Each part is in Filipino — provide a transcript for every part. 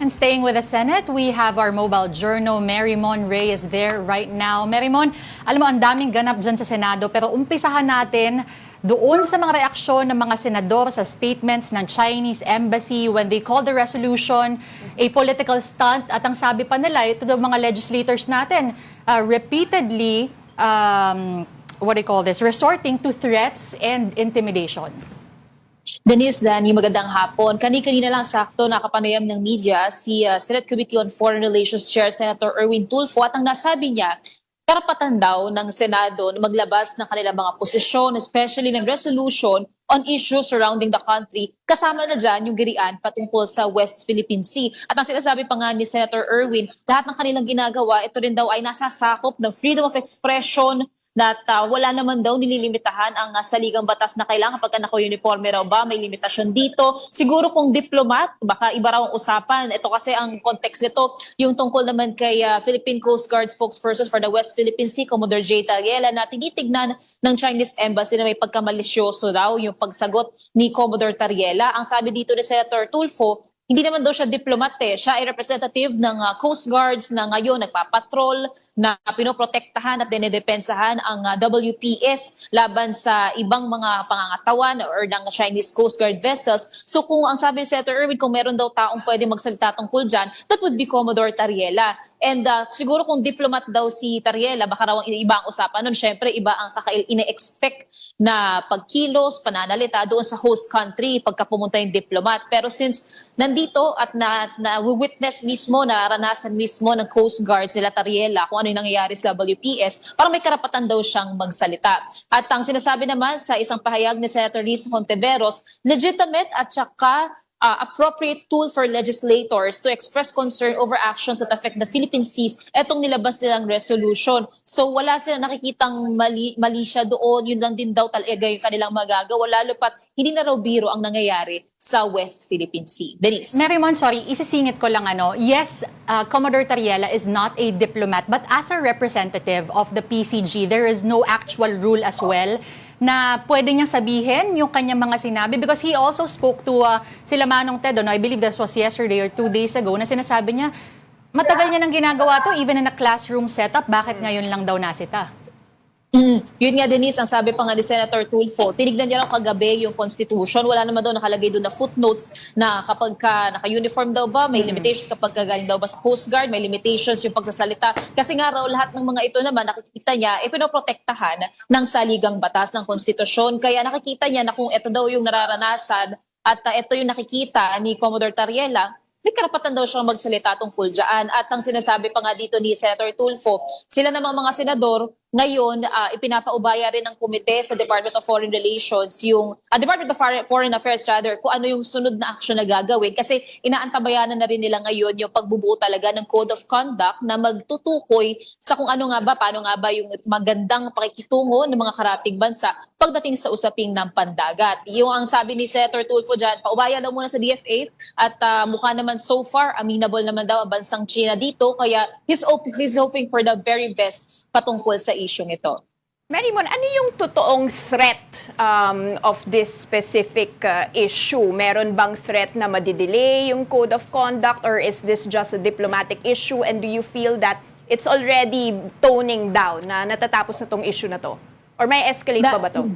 And staying with the Senate, we have our mobile journo, Marymon Ray is there right now. Marymon, alam mo, ang daming ganap dyan sa Senado, pero umpisahan natin doon sa mga reaksyon ng mga senador sa statements ng Chinese Embassy when they called the resolution a political stunt. At ang sabi pa nila, ito daw mga legislators natin, repeatedly, resorting to threats and intimidation. Denise, Danny, magandang hapon. Kani-kanina lang sakto nakapanayam ng media si Senate Committee on Foreign Relations Chair Senator Erwin Tulfo at ang nasabi niya, karapatan daw ng Senado na maglabas ng kanilang mga posisyon, especially ng resolution on issues surrounding the country. Kasama na dyan yung girian patungkol sa West Philippine Sea. At ang sinasabi pa nga ni Senator Erwin, lahat ng kanilang ginagawa, ito rin daw ay nasasakop ng freedom of expression, na wala naman daw nililimitahan ang saligang batas na kailangan pagka naka-uniforme raw ba, may limitasyon dito. Siguro kung diplomat, baka iba raw ang usapan. Ito kasi ang context nito, yung tungkol naman kay Philippine Coast Guard spokesperson for the West Philippine Sea, Commodore J. Tariela, na tinitignan ng Chinese Embassy na may pagkamalisyoso daw yung pagsagot ni Commodore Tariela. Ang sabi dito ni Senator Tulfo, hindi naman daw siya diplomat siya ay representative ng Coast Guards na ngayon nagpapatrol, na pinoprotektahan at dinedepensahan ang WPS laban sa ibang mga pangangatawan or ng Chinese Coast Guard vessels. So kung ang sabi ni Senator Erwin, kung meron daw taong pwede magsalita tungkol dyan, that would be Commodore Tariela. And siguro kung diplomat daw si Tariela, baka raw ang iba ang usapan nun. Siyempre, iba ang ine-expect na pagkilos, pananalita doon sa host country pagka pumunta yung diplomat. Pero since nandito at na-witness mismo, naranasan mismo ng Coast Guard sila Tariela kung ano yung nangyayari sa WPS, parang may karapatan daw siyang magsalita. At ang sinasabi naman sa isang pahayag ni Senator Risa Hontiveros, legitimate at saka appropriate tool for legislators to express concern over actions that affect the Philippine seas, etong nilabas nilang resolution. So wala silang nakikitang mali siya doon, yun lang din daw talaga yung kanilang magagawa, lalo pat hindi na raw biro ang nangyayari sa West Philippine Sea. Denise. Marymon, sorry, isisingit ko lang yes, Commodore Tariela is not a diplomat, but as a representative of the PCG, there is no actual rule as well na pwede niyang sabihin yung kanyang mga sinabi, because he also spoke to sila Manong Ted, I believe this was yesterday or 2 days ago, na sinasabi niya, matagal niya nang ginagawa to, even in a classroom setup, bakit ngayon lang daw nasita? Yun nga, Denise, ang sabi pa nga ni Senator Tulfo, tinignan niya lang kagabi yung Constitution. Wala naman daw nakalagay doon na footnotes na kapag naka-uniform daw ba, may limitations kapag galing daw ba sa Coast Guard, may limitations yung pagsasalita. Kasi nga raw lahat ng mga ito naman, nakikita niya, pinoprotektahan ng saligang batas ng Konstitusyon. Kaya nakikita niya na kung ito daw yung nararanasan at ito yung nakikita ni Commodore Tariela, may karapatan daw siyang magsalita tungkol dyan. At ang sinasabi pa nga dito ni Senator Tulfo, sila namang mga senador, ngayon, ipinapaubaya rin ng komite sa Department of Foreign Relations, yung Department of Foreign Affairs rather, kung ano yung sunod na aksyon na gagawin. Kasi inaantabayanan na rin nila ngayon yung pagbubuo talaga ng Code of Conduct na magtutukoy sa kung ano nga ba, paano nga ba yung magandang pakikitungo ng mga karating bansa pagdating sa usaping ng pandagat. Yung ang sabi ni Senator Tulfo dyan, paubaya daw muna sa DFA at mukha naman so far, amenable naman daw ang bansang China dito, kaya he's hoping for the very best patungkol sa isyong ito. Marymon, ano yung totoong threat of this specific issue? Meron bang threat na madidelay yung code of conduct, or is this just a diplomatic issue, and do you feel that it's already toning down na natatapos na tong issue na to? Or may escalate pa ba to?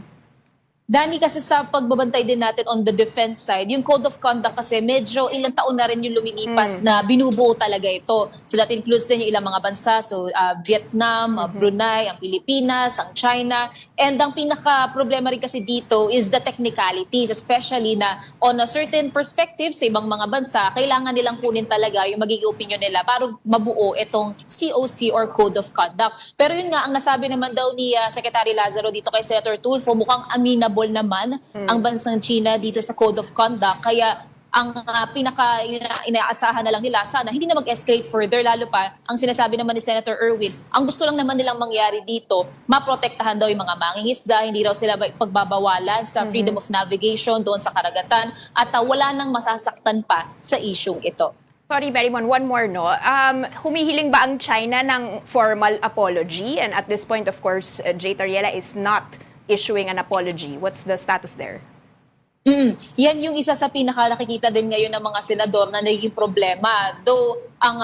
Dani, kasi sa pagbabantay din natin on the defense side, yung Code of Conduct kasi medyo ilang taon na rin yung lumilipas na binubuo talaga ito. So that includes din yung ilang mga bansa, so Vietnam, Brunei, ang Pilipinas, ang China. And ang pinaka-problema rin kasi dito is the technicalities, especially na on a certain perspective sa ibang mga bansa, kailangan nilang kunin talaga yung magiging opinion nila para mabuo itong COC or Code of Conduct. Pero yun nga, ang nasabi naman daw ni Secretary Lazaro dito kay Senator Tulfo, mukhang amenable naman ang bansang China dito sa Code of Conduct. Kaya ang inaasahan na lang nila, sana hindi na mag-escalate further, lalo pa ang sinasabi naman ni Senator Erwin, ang gusto lang naman nilang mangyari dito, maprotektahan daw yung mga mangingisda, hindi raw sila pagbabawalan sa freedom of navigation doon sa karagatan, at wala nang masasaktan pa sa isyung ito. Sorry, Marymon, one more, no? Humihiling ba ang China ng formal apology? And at this point, of course, J. Tariela is not issuing an apology. What's the status there? Yan yung isa sa pinaka nakikita din ngayon ng mga senador na naging problema. Though,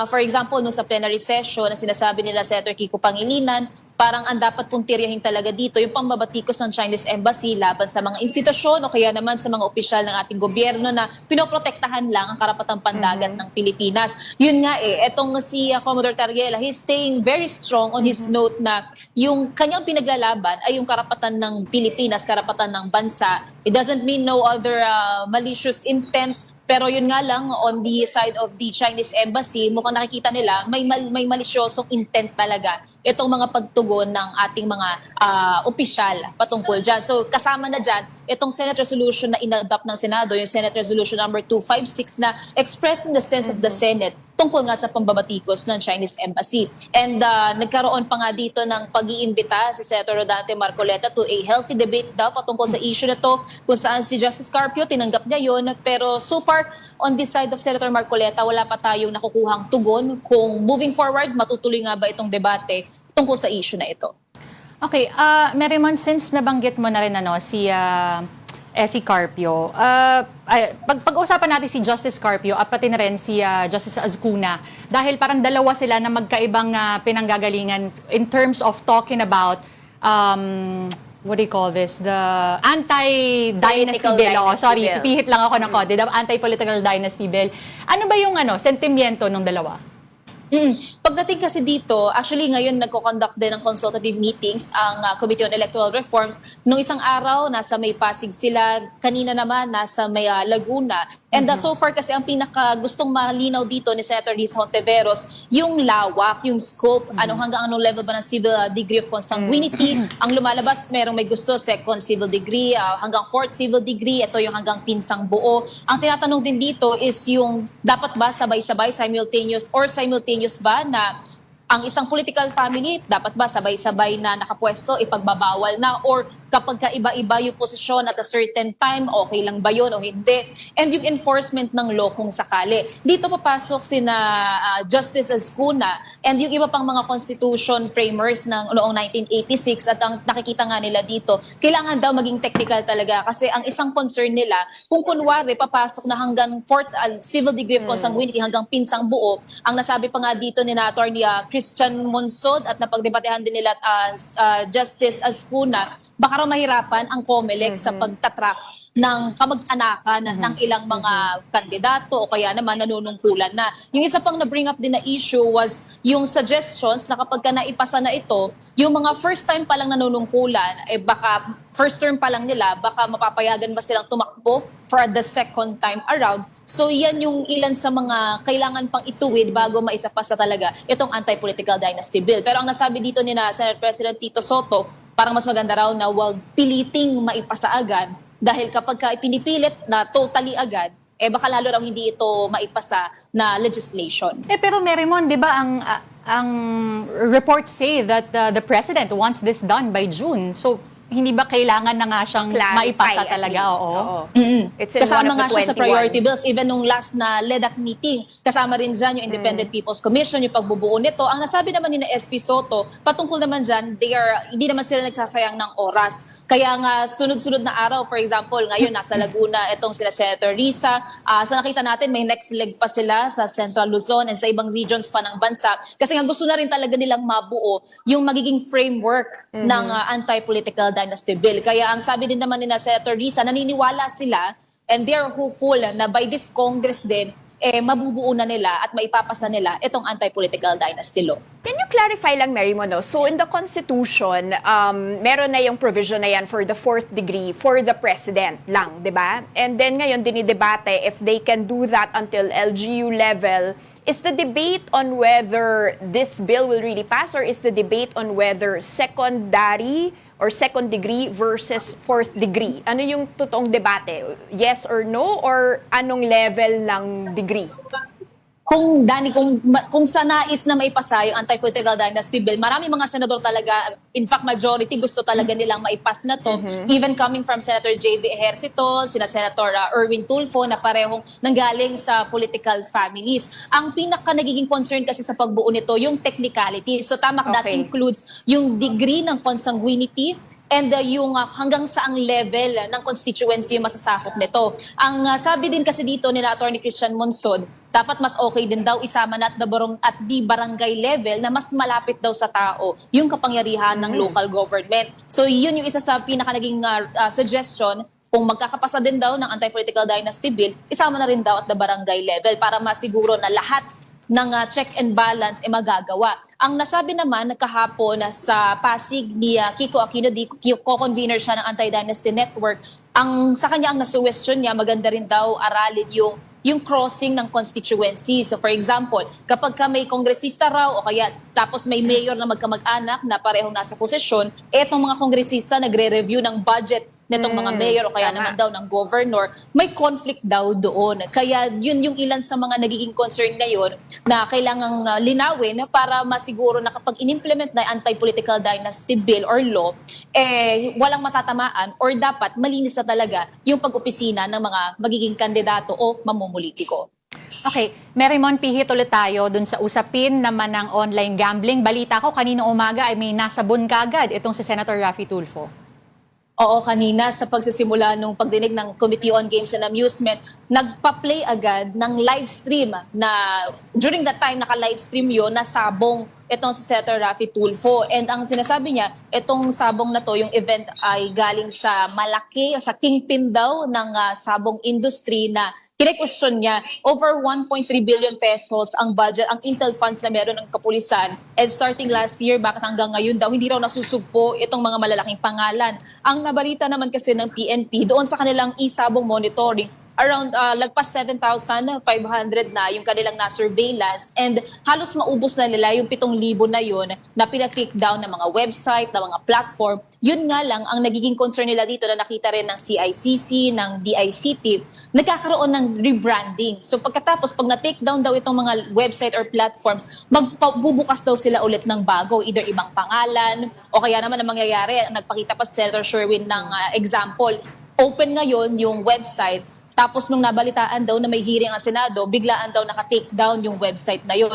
for example, nung sa plenary session na sinasabi nila Senator Kiko Pangilinan, parang ang dapat pong tiryahin talaga dito yung pambabatikos ng Chinese Embassy laban sa mga institusyon o kaya naman sa mga opisyal ng ating gobyerno na pinoprotektahan lang ang karapatang pandagat ng Pilipinas. Yun nga etong si Commodore Tariela, he's staying very strong on his note na yung kanyang pinaglalaban ay yung karapatan ng Pilipinas, karapatan ng bansa. It doesn't mean no other malicious intent. Pero yun nga lang, on the side of the Chinese Embassy, mukhang nakikita nila may malisyosong intent talaga itong mga pagtugon ng ating mga opisyal patungkol dyan. So kasama na dyan, itong Senate Resolution na inadopt ng Senado, yung Senate Resolution number 256 na expressing the sense of the Senate tungkol nga sa pambabatikos ng Chinese Embassy. And nagkaroon pa nga dito ng pag-iimbita si Senator Rodante Marcoleta to a healthy debate daw patungkol sa issue na to, kung saan si Justice Carpio tinanggap niya yun. Pero so far, on this side of Senator Marcoleta, wala pa tayong nakukuhang tugon kung moving forward, matutuloy nga ba itong debate tungkol sa issue na ito. Okay, Merimon, since nabanggit mo na rin si Carpio, pag-usapan natin si Justice Carpio at pati na rin si Justice Azcuna dahil parang dalawa sila na magkaibang pinanggagalingan in terms of talking about what do you call this? The anti-dynasty Political bill. Oh, dynasty sorry, bills. pihit lang ako ng konti. The anti-political dynasty bill. Ano ba yung sentimiento ng dalawa? Pagdating kasi dito, actually ngayon nagko-conduct din ng consultative meetings ang Committee on Electoral Reforms. Nung isang araw, nasa may Pasig sila. Kanina naman, nasa may Laguna. And so far kasi ang pinaka gustong malinaw dito ni Senator Riz Hontiveros, yung lawak, yung scope, hanggang anong level ba ng civil degree of consanguinity. Ang lumalabas, merong may gusto, second civil degree, hanggang fourth civil degree, ito yung hanggang pinsang buo. Ang tinatanong din dito is yung dapat ba sabay-sabay, simultaneous ba na ang isang political family, dapat ba sabay-sabay na nakapwesto, ipagbabawal na, or kapag kaiba-iba yung posisyon at a certain time, okay lang ba yun o hindi? And yung enforcement ng law kung sakali. Dito papasok sina Justice Azcuna and yung iba pang mga constitution framers ng noong 1986 at ang nakikita nga nila dito, kailangan daw maging technical talaga kasi ang isang concern nila, kung kunwari papasok na hanggang fourth civil degree of consanguinity hanggang pinsang buo, ang nasabi pa nga dito ni Attorney Christian Monsod at napagdebatehan din nila Justice Azcuna, baka raw mahirapan ang COMELEC sa pagtatrack ng kamag-anakan ng ilang mga kandidato o kaya naman nanunungkulan na. Yung isa pang na-bring up din na issue was yung suggestions na kapag ka naipasa na ito, yung mga first time pa lang nanunungkulan, baka first term pa lang nila, baka mapapayagan ba silang tumakbo for the second time around. So yan yung ilan sa mga kailangan pang ituwid bago maisapasa talaga itong anti-political dynasty bill. Pero ang nasabi dito ni Senate President Tito Soto, parang mas maganda raw na wag piliting maipasa agad dahil kapag ka pinipilit na totally agad, baka lalo raw hindi ito maipasa na legislation. Pero Merimon, di ba ang reports say that the President wants this done by June. So, hindi ba kailangan na nga siyang Clarify maipasa at talaga? least. Oo. It's in Kasama one of nga the siya sa 21. priority bills. Even nung last na LEDAC meeting, kasama rin dyan yung Independent People's Commission, yung pagbubuo nito. Ang nasabi naman ni SP Soto, patungkol naman dyan, hindi naman sila nagsasayang ng oras. Kaya nga, sunod-sunod na araw, for example, ngayon nasa Laguna, itong sila Senator Risa. Sa nakita natin, may next leg pa sila sa Central Luzon and sa ibang regions pa ng bansa. Kasi nga gusto na rin talaga nilang mabuo yung magiging framework ng anti-political dynasty bill. Kaya ang sabi din naman ni Senator Risa, naniniwala sila and they are hopeful na by this Congress din, mabubuo na nila at maipapasa nila itong anti-political dynasty law. Can you clarify lang, Mary Mono? So in the Constitution, meron na yung provision na yan for the fourth degree for the President lang, di ba? And then ngayon, dinidebate if they can do that until LGU level. Is the debate on whether this bill will really pass or is the debate on whether secondary or second degree versus fourth degree? Ano yung totoong debate? Yes or no? Or anong level ng degree? Kung sa nais na maipasa yung anti-political dynasty bill, marami mga senador talaga, in fact majority gusto talaga nilang maipas na to. Even coming from Senator J.V. Ejercito, sina Senator Erwin Tulfo na parehong nanggaling sa political families. Ang pinaka nagiging concern kasi sa pagbuo nito yung technicality. So tama, that Okay. includes yung degree ng consanguinity and yung hanggang saang level ng constituency yung masasakop nito. Ang sabi din kasi dito nila Attorney Christian Monsod, dapat mas okay din daw isama na at di barangay level na mas malapit daw sa tao yung kapangyarihan ng local government. So yun yung isa sa pinaka naging suggestion. Kung magkakapasa din daw ng anti-political dynasty bill, isama na rin daw at the barangay level para masiguro na lahat ng check and balance ay magagawa. Ang nasabi naman kahapon sa Pasig ni Kiko Aquino, co-convener siya ng Anti-Dynasty Network, sa kanya ang nasuwestiyon niya, maganda rin daw aralin yung crossing ng constituency. So for example, kapag may kongresista raw o kaya tapos may mayor na magkamag-anak na parehong nasa posisyon, etong mga kongresista nagre-review ng budget nitong mga mayor o kaya naman daw ng governor, may conflict daw doon. Kaya yun yung ilan sa mga nagiging concern ngayon na kailangang linawin para masiguro na kapag in-implement na anti-political dynasty bill or law, walang matatamaan or dapat malinis na talaga yung pag-opisina ng mga magiging kandidato o mamumulitiko. Okay, Marymon, pihit ulit tayo dun sa usapin naman ng online gambling. Balita ko, kanina umaga ay may nasabon kagad itong si Senator Raffy Tulfo. Oo, kanina sa pagsisimula nung pagdinig ng Committee on Games and Amusement, nagpa-play agad ng live stream na during that time naka-live stream yun, nasabong itong si Senator Raffy Tulfo. And ang sinasabi niya, itong sabong na to, yung event ay galing sa malaki, sa kingpin daw ng sabong industry na kine-question niya, over 1.3 billion pesos ang budget, ang intel funds na meron ng kapulisan. And starting last year, bakit hanggang ngayon daw, hindi raw nasusugpo itong mga malalaking pangalan. Ang nabalita naman kasi ng PNP, doon sa kanilang e-sabong monitoring, around lagpas 7,500 na yung kanilang na-surveillance and halos maubos na nila yung 7,000 na yun na pinag-take down ng mga website, ng mga platform. Yun nga lang, ang nagiging concern nila dito na nakita rin ng CICC, ng DICT, nagkakaroon ng rebranding. So pagkatapos, pag na-take down daw itong mga website or platforms, magbubukas daw sila ulit ng bago, either ibang pangalan, o kaya naman ang mangyayari, nagpakita pa si Senator Sherwin ng example, open ngayon yung website. Tapos nung nabalitaan daw na may hearing ang Senado, biglaan daw naka-take down yung website na yun.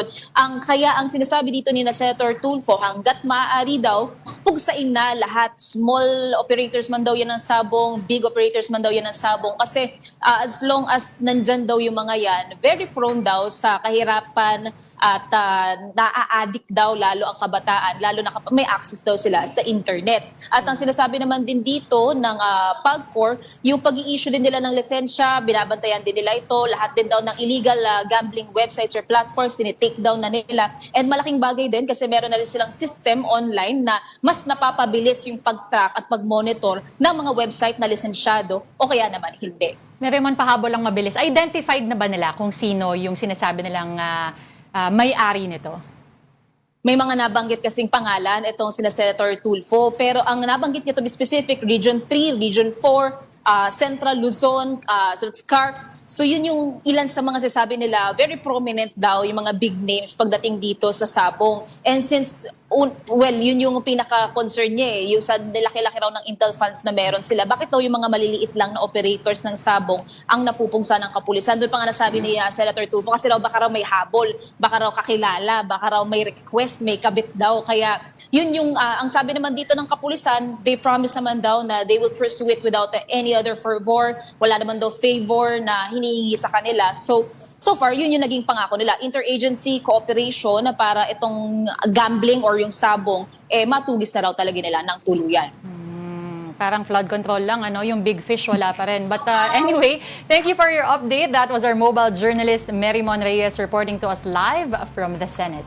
Kaya ang sinasabi dito ni Senator Tulfo, hanggat maaari daw, pugsain na lahat. Small operators man daw yan ng sabong, big operators man daw yan ng sabong. Kasi as long as nandyan daw yung mga yan, very prone daw sa kahirapan at naa-addict daw lalo ang kabataan, lalo na kapag may access daw sila sa internet. At ang sinasabi naman din dito ng PAGCOR, yung pag-i-issue din nila ng lisensya, binabantayan din nila ito, lahat din daw ng illegal gambling websites or platforms, tinitake down na nila. And malaking bagay din kasi meron na rin silang system online na mas napapabilis yung pag-track at pag-monitor ng mga website na lisensyado o kaya naman hindi. Marymon, pahabol lang mabilis. Identified na ba nila kung sino yung sinasabi nilang may-ari nito? May mga nabanggit kasing pangalan, itong sina Senator Tulfo, pero ang nabanggit niya to be specific, Region 3, Region 4, Central Luzon, so it's CARC. So yun yung ilan sa mga sasabi nila, very prominent daw yung mga big names pagdating dito sa sabong. And since yun yung pinaka-concern niya yung sa laki-laki raw ng intel funds na meron sila. Bakit daw yung mga maliliit lang na operators ng sabong ang napupungsa ng kapulisan? Doon pa nga nasabi ni Senator Tulfo, kasi baka raw may habol, baka raw kakilala, baka raw may request, may kabit daw. Kaya yun yung, ang sabi naman dito ng kapulisan, they promise naman daw na they will pursue it without any other fervor. Wala naman daw favor na hinihingi sa kanila. So far, yun yung naging pangako nila. Interagency cooperation na para itong gambling or yung sabong, matugis na raw talaga nila ng tuluyan. Parang flood control lang, yung big fish wala pa rin. But anyway, thank you for your update. That was our mobile journalist, Marymon Reyes, reporting to us live from the Senate.